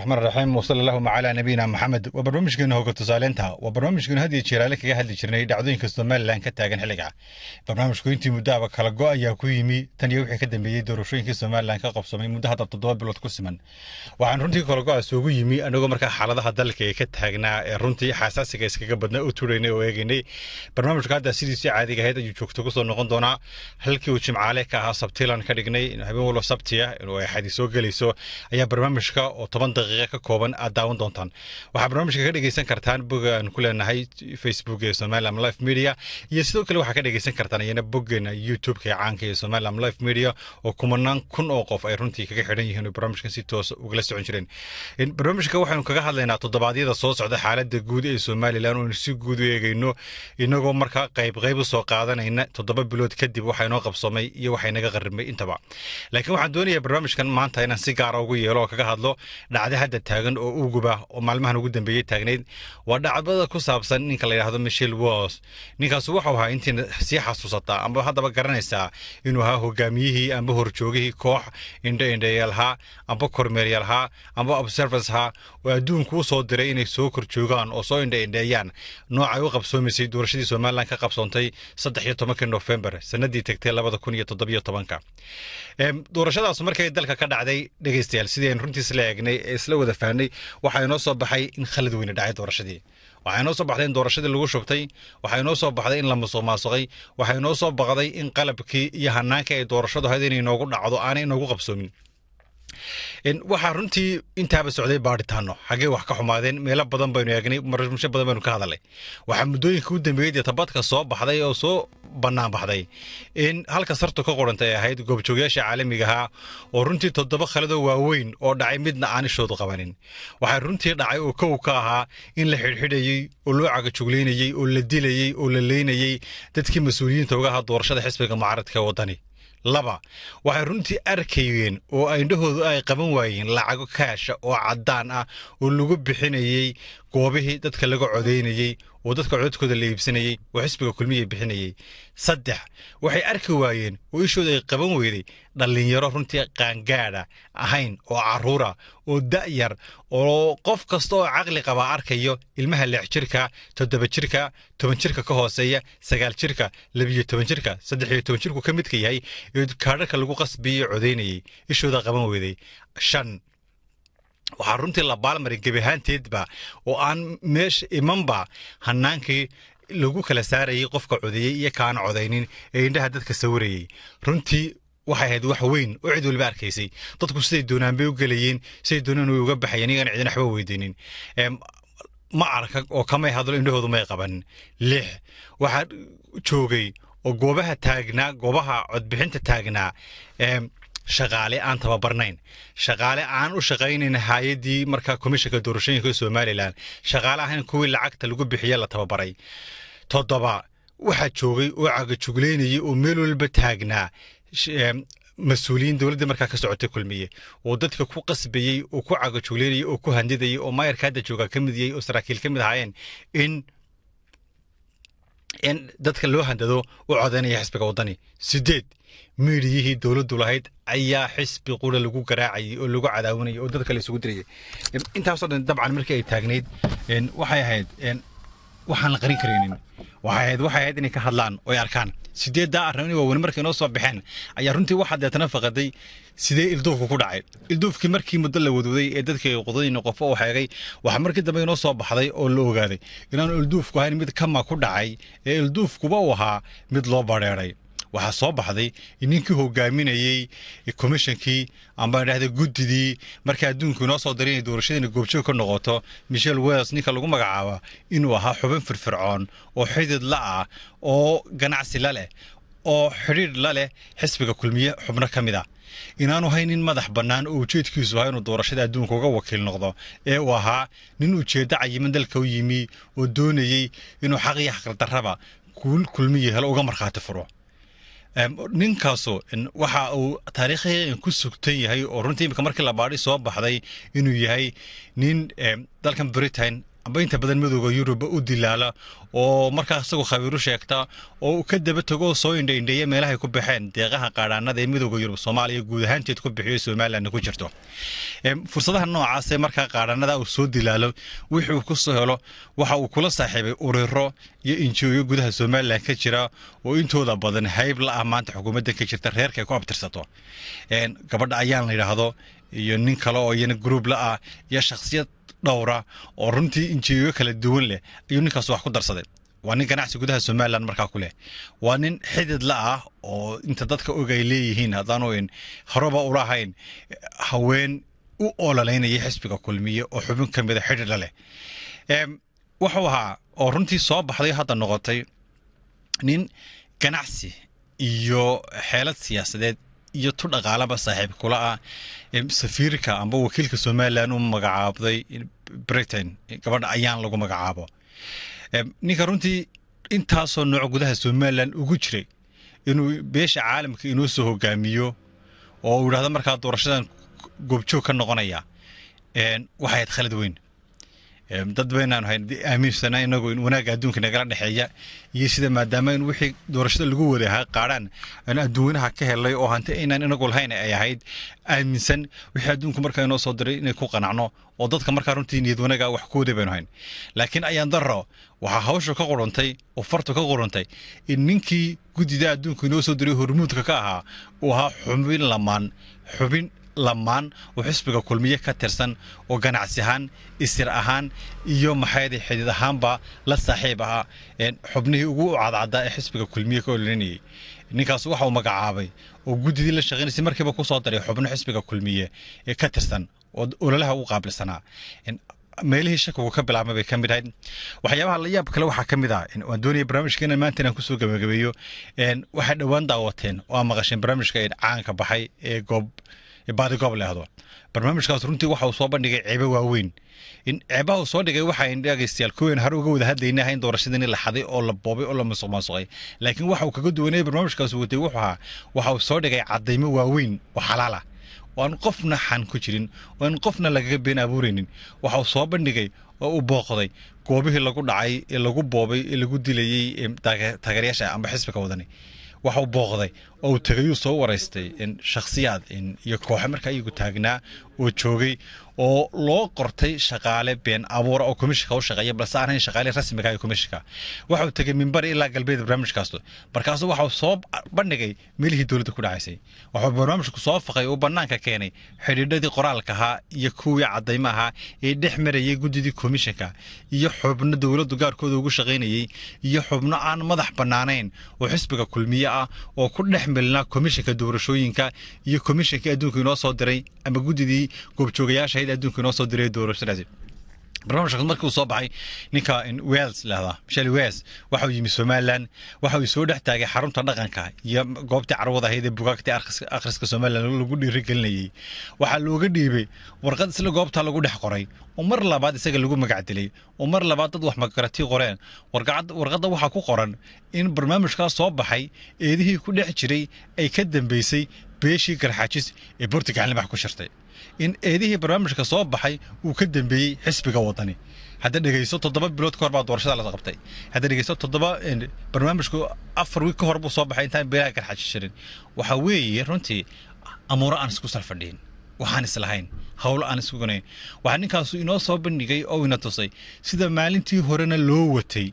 الرحمن الرحيم وصلى الله على نبينا محمد وبرنامجنا هو تصالنتها وبرنامجنا هذه جيرالك هذه جرني دعوين كاستمال لان كتاغن خليقه برنامجku intii muddo kala go ayaa ku yimi tan iyo wixii ka dambeeyay doorashooyinka Soomaaliland ka qabsamay muddo hadda 7 bilood ku siman waxaan runtii kala go asugu yimi anagoo marka xaaladaha dalka ay ka taagnaa ee runtii xasaasiga iskaga badnaa u tuureynay oo eegaynay barnaamijka hadda sidii caadiga ahayd ayuu joogto ku soo noqon doonaa halkii uu Jimcaale ka ahaa Sabtilan ka dhignay habeen walba Sabtiya inuu ay xadii soo galayso ayaa barnaamijka oo 10 daqiiqo ka kooban aad daawan doontaan waxa barnaamijka ka dhageysan kartaan bogaan ku leenahay Facebook ee Somaliland Live Media iyo sidoo kale waxa ka dhageysan kartaan iyana bogeena YouTube ka caanka ee Somaliland Live Media oo kumanaan kun oo qof ay runtii kaga xidhan yihiin barnaamijkan si toos uga socon jireen in barnaamijka waxaanu kaga hadlaynaa toddobaadyada soo socda xaaladda guud ee Somaliland oo si guud u eegayno inagoo marka qayb soo qaadanayna 7 bilood kadib waxa inoo qabsamay iyo waxa inaga qarrimay intaba laakiin waxaan doonayaa barnaamijkan maanta inaan si gaar ah ugu yeelo oo kaga hadlo dhacdo hadda taagan oo uguba oo maalmahan ugu dambeeyay taagneed waa dhacdada ku saabsan ninka la yiraahdo Michel Wars ninkaas waxa uu ahaa intii si xasuusata amba hadaba garanaysaa inuu ahaa hogaamiyihii amba horjoogihii koox indha-indhayalha amba kormeeryalha amba observers ha oo adduunku soo diray inay soo korjoogaan oo soo indha-indhayaan nooca u qabsoomisay doorashadii Soomaaliland ka qabsoontay 13 November sanadii tagtay 2017 doorashadaas markay dalka ka dhacday dhageystayaal sidii aan runtii isla eegnay isla wada faanay waxa inoo soo baxay in khalad weyn dhacay doorashadii waxa inoo soo baxday in doorashadii lagu shubtay waxa inoo soo baxday in la musuqmaasuqay waxa inoo soo baxday in qalabkii iyo hanaanka ay doorashadu hayd inay noogu dhacdo aan inoogu qabsoomin in waxa runtii intaaba socday baaritaano xagee wax ka xumaadeen meelo badan baynu eegnay marmusho badan baynu ka hadalay waxa muddooyinka u dambeeyay tabadka soo baxday oo soo banaan baxday in halka sarto ka qorantay ahayd goobjoogayaasha caalamiga ah oo runtii 7 khalado waaweyn oo dhacay midna aan ishoodu qabanin waxa runtii dhacay oo kow ka ahaa in la xidhxidhayay oo loo caga jugleynayay oo la dilayay oo la leynayay dadkii mas'uuliyiinta uga ahaa doorashada xisbiga mucaaradka wadani laba waxay runtii arkayeen oo ay indhahoodu ay qaban waayeen lacago kaash oo cadaan ah oo lagu bixinayay goobihii dadka laga codeynayay oo dadka codadkooda la iibsanayay oo xisbiga kulmiye bixinayay saddex waxay arki waayeen oo ishooda ay qaban weeday dhalinyaro runtii qaangaadha ahayn oo caruura oo da'yar oo qof kasta oo caqli qaba arkayo ilmaha 6 jirka 7 jirka 10 jirka ka hooseeya 9 jirka 12 jirka 13 jirku ka mid ka yahay ee kaadhka lagu qasbiyo codeynayay ishooda qaban weeday shan waxa runtii la baalmarin gabahaanteedba oo aan meesha imanba hanaankii lagu kala saarayay qofka codeeyay iyo kaan codeynin ee indhaha dadka sawirayay runtii waxay ahayd wax weyn oo cid walba arkaysay dadku siday doonaan bay u galayeen siday doonaan way uga baxayeen iyagana cidina waxba weydiinin ma arka oo kama hadlo indhahoodu may qaban lix waxa joogay oo goobaha taagnaa goobaha codbixinta taagnaa shaqaale aan tababarnayn shaqaale aan u shaqaynayn hay'adii marka komishanka doorashooyinka Soomaaliland shaqaale ahaan kuwii lacagta lagu bixiyay la tababaray toddoba waxa joogay oo caga jugleynayay oo meel walba taagnaa mas'uuliyiin dawladda marka ka socotay kulmiye oo dadka ku qasbayay oo ku caga jugleynayay oo ku handidayay oo maayarka hadda jooga kamid yahay oo saraakiil kamid ahaayeen in dadka loo handado oo codeynaya xisbiga wadani sideed meediyihii dawladdu lahayd ayaa xisbi qura lagu garaacay oo lagu cadaawinay oo dadka la isugu diriyay intaas oo dhan dabcan markii ay taagneed waxay ahayd waxaan la qarin kareenin waxay ahayd inay ka hadlaan oo ay arkaan sideedda arrin oo markii inoo soo baxeen ayaa runtii waxa deetana faqaday sidee ilduufku ku dhacay ilduufkii markii muddo la wadwaday ee dadka qodayna qof oo xeegay waxa markii dambe inoo soo baxday oo la ogaaday inaan ilduufku ahayn mid kama ku dhacay ee ilduufkuba uu ahaa mid loo bareeray waxa soo baxday ninkii hogaaminayay komishankii amba dhaxda gudidii markii adduunku inoo soo diray doorashadii goobjoog ka noqoto Michel Wars ninka lagu magacaabo inuu ahaa xubin firfircoon oo xidid la ah oo ganacsi la leh oo xiriir la leh xisbiga kulmiye xubno kamid ah inaanu haynin madax banaan oo ujeedkiisu ahaa inuu doorashada adduunka uga wakiil noqdo ee uu ahaa nin ujeedda cayiman dalka u yimi oo doonayay inuu xaq iyo xaq darraba kulmiye helo uga marxaati furo ninkaaso waxa uu taariikhiyan ku sugtay yahay oo runtii markii la baadhi soo baxday inuu yahay nin dalkan Britain amba inta badan midowga Yurub u dilaala oo markaa isagoo khabiir u sheegta oo ka daba tago soo indheeyay meelaha ku baxeen deeqaha qaadhaanada ee midowga Yurub Soomaaliya guud ahaanteed ku bixiyo Soomaaliland ku jirto fursadaha noocaas ee markaa qaadhaanada uu soo dilaalo wixii uu ku soo helo waxa uu kula saaxiibay ururo iyo injiyo gudaha Soomaaliland ka jira oo intooda badan hayb la amaanta xukuumadda ka jirta reerka ay ku abtirsato gabadha ayaan la yiraahdo iyo nin kale oo iyana group la ah iyo shakhsiyad dhowra oo runtii injiyo kala duwan leh ayuu ninkaas wax ku darsaday waa nin ganacsi gudaha Soomaaliland markaa ku leh waa nin xidid la ah oo inta dadka ogay leeyihiin hadaan in horaba u lahayn haween u ololaynaya xisbiga kulmiye oo xubin kamid ah xidid leh wuxuu ahaa oo runtii soo baxday hadda noqotay nin ganacsi iyo xeelad siyaasadeed iyo tu dhaqaalaba saaxiib kula ah safiirka amba wakiilka Soomaaliland uu magacaabay Britain gabadha ayaan lagu magacaabo ninka runtii intaasoo nooc gudaha Soomaaliland ugu jiray inuu beesha caalamka inuu soo hogaamiyo oo uu yiraahdo markaa doorashadan goobjoog ka noqonaya waxay khalad weyn dad baynaan hayn aaminsanaa inagu in wanaag adduunka nagala dhaxeeya iyo sida maadaama in wixii doorashada lagu wareeha qaaraan aan adduunaha ka helay oo hanta inaan inagu lahayn ay ahayd aaminsan wixii adduunku markaa inoo soo diray inay ku qanacno oo dadka markaa runtii niyad wanaaga wax ku waday baynu hayn laakiin ayaan daro waxa hawsha ka qorantay oo farta ka qorantay in ninkii gudida adduunka inoo soo diray hormuudka ka ahaa oo ahaa xubin lamaan oo xisbiga kulmiye ka tirsan oo ganacsi ahaan isir ahaan iyo maxaydi xidid ahaanba la saaxiib ah xubnihii ugu cadcada ee xisbiga kulmiye ka olinayay ninkaas waxa uu magacaabay oo gudidii la shaqeynayay markiiba ku soo daray xubno xisbiga kulmiye ee ka tirsan oo ololaha u qaabilsanaa meelihii shakigu ka bilaabmay ka mid ahayd waxyaabaha la yaab kale waxaa ka mid ah waan doonayay barnaamijkeena maanta inaan kusoo gabagabeeyo waxay dhowaan daawateen oo maqasheen barnaamijka caanka baxay ee baadi goob leehdo barnaamijkaas runtii waxa uu soo bandhigay ceebo waaweyn in ceebaha uu soo dhigay waxa ay dhageystayaal kuween har uga wada hadlaynaa in doorashadii la xaday oo la boobay oo la musuqmaasuqay laakiin waxa uu kaga duwanay barnaamijkaas waxa uu soo dhigay cadeymo waaweyn oo xalaal ah waan qofna xan ku jirin waan qofna laga been abuureynin waxa uu soo bandhigay oo uu booqday goobihii lagu dhacay ee lagu boobay ee lagu dilayay taageerayaasha amba xisbiga wadani waxa uu booqday oo tagay soo wareystay in shakhsiyaad iyo kooxo markaa iyagu taagnaa oo joogay oo loo qortay shaqaale been abuur oo komishiga u shaqeeya balse aan shaqaale rasmi ah komishiga waxa uu tagay minbar ilaa galbeed barnaamijkaas markaas waxa uu soo bandhigay meelihii dawladda ku dhacaysay waxa barnaamijku soo faqay oo banaanka keenay xidhiidhadii qoraalka ahaa iyo kuwii cadeymaha ee dhex marayay gudidii komishiga iyo xubno dawladdu gaarkooda ugu shaqeynayay iyo xubno aan madax banaanayn oo xisbiga kulmiye ah oo ku dhex milna komishiga doorashooyinka iyo komishiga adduunka inoo soo diray ama gudidii goobjoogayaasha adduunka inoo soo diray doorashadaasi barnaamijka markii uu soo baxay ninka Wales lahada Michelle Wales waxa uu yimi Soomaaliland waxa uu soo dhex taagay xarunta dhaqanka iyo goobta carwada hay'adda buugaagta akhriska Soomaaliland lagu dhiirigelinayay waxa looga dhiibay warqad isla goobta lagu dhex qoray oo mar labaad isaga lagu magac dilay oo mar labaad dad wax magarati qoreen warqadda waxa ku qoran in barnaamijkaas soo baxay eedihii ku dhex jiray ay ka dambeysay beeshii garxaajis ee Portugal wax ku shirtay in eedihii barnaamijka soo baxay uu ka dambeeyay xisbiga wadani hadda dhageyso 7 bilood ka hor baa doorashada la qabtay hadda dhageyso 7 barnaamijku 4 week ka hor buu soo baxay intaan beelaha garxaajis shirin waxa weeye runtii amuura aan isku salfadhiin waxaan islahayn hawl aan isku ganayn waxa ninkaas inoo soo bandhigay oo ina tusay sida maalintii horena loo watay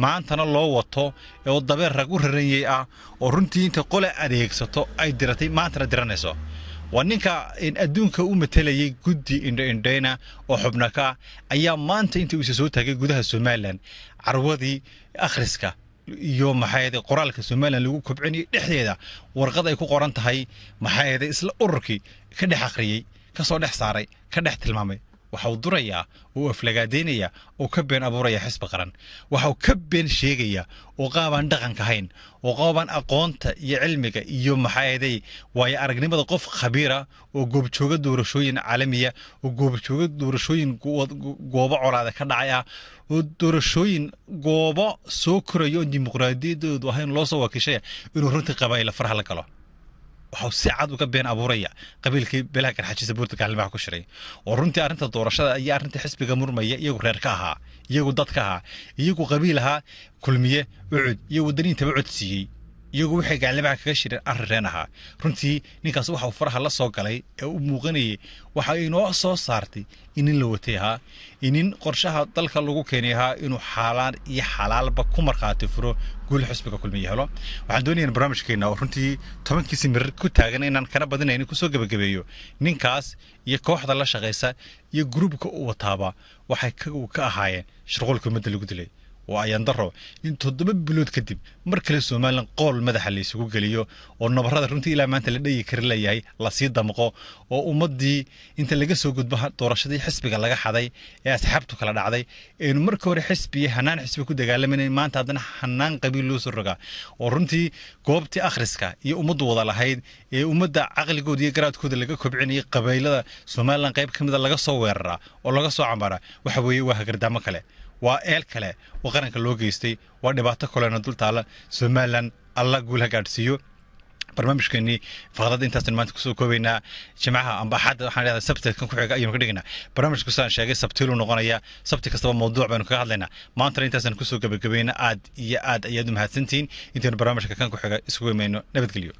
maantana loo wato oo dabeer rag u raranyay ah oo runtii inta qole adeegsato ay diratay maantana diranayso waninka in adduunka u matalayay guddi indheena oo xubnaka ayaa maanta intii uu soo taagay gudaha Soomaaliland carwadii akhriska iyo maxayade qoraalka Soomaaliland lagu kobcinay dhexdeeda warqad ay ku qoran tahay maxayade isla ururkii ka dhex akhriyay ka soo dhex saaray ka dhex tilmaamay waxa uu durayaa oo aflagaadeynaya oo ka been abuuraya xisbi qaran waxa uu ka been sheegaya oo qaabaan dhaqanka hayn oo qaabaan aqoonta iyo cilmiga iyo maxayday way aragnimada qof khabiira oo goobjooga doorashooyin caalamiya oo goobjooga doorashooyin goobo colaada ka dhacaya oo doorashooyin goobo soo korayo dimuqraadiyadoodu ahayn loo soo wakiishay inuu runtii qabaayla faraha la galo waxa si cad uga been abuuraya qabiilkii beelaha garxajisa buurta gaalnimada ku shiray oo runtii arrinta doorashada iyo arrinta xisbiga murmaya iyagu reer ka ahaa iyagu dad ka ahaa iyagu qabiil ahaa kulmiye ucud iyo wadaniinta cod siiyay iyagu waxay gaalnimada kaga shireen arrin ahaa runtii ninkaas waxa uu faraha la soo galay ee uu muuqanayay waxa ay noo soo saartay in la watay ahaa in qorshaha dalka lagu keenay ahaa inuu xaalaan iyo xalaalba ku marqaati furo guul xisbiga kulmiye helo waxaan doonayaa barnaamijkeena oo runtii 10 mirir ku taagan inaan kana badinayn ku soo gabagabeeyo ninkaas iyo kooxda la shaqeysa iyo groupka uu wataaba waxay ka ahaayeen shirqoolka ummadda lagu dilay وأيان درو إن تضرب بلود كتب مركل سومالن قول ماذا حلي سوق جليو والنبرة رنتي إلى ما أنت لدي كرلا ياي لصيد دمقة وأمضي أنت اللي جسوا جود بها تورشدي حسبك الله حداي يا سحبته كلا دعدي إنه مركور حسبي هنان حسبي كده قال من ما أنت عندنا هنان قبيل لوس الرجع ورنتي قوبتي آخرسك يأمض وضع لهيد يأمض عقل جود يقرأ كده اللي كبعني قبيلة سومالن قيب كم ده اللي جسوا ورا ولا جسوا عمارة وحوي وهجر دمك له وآل كله وقرنك اللوجيستي ودبعته كلنا دول تعالى سومالن الله جولها قارسيو برنامج كني فقط أنت سنمان تكسو كوينا جماعة أم بحد حنا سبت كن كحاجة يوم كدينا برنامج كسان شاقي سبتيلو نغنيا سبت كسبة موضوع بينو كهاد لنا ما أنت أنت سنكسو كبينا عاد يدوم هالسنتين أنت البرنامج كان كحاجة اسمه منه نبت كليو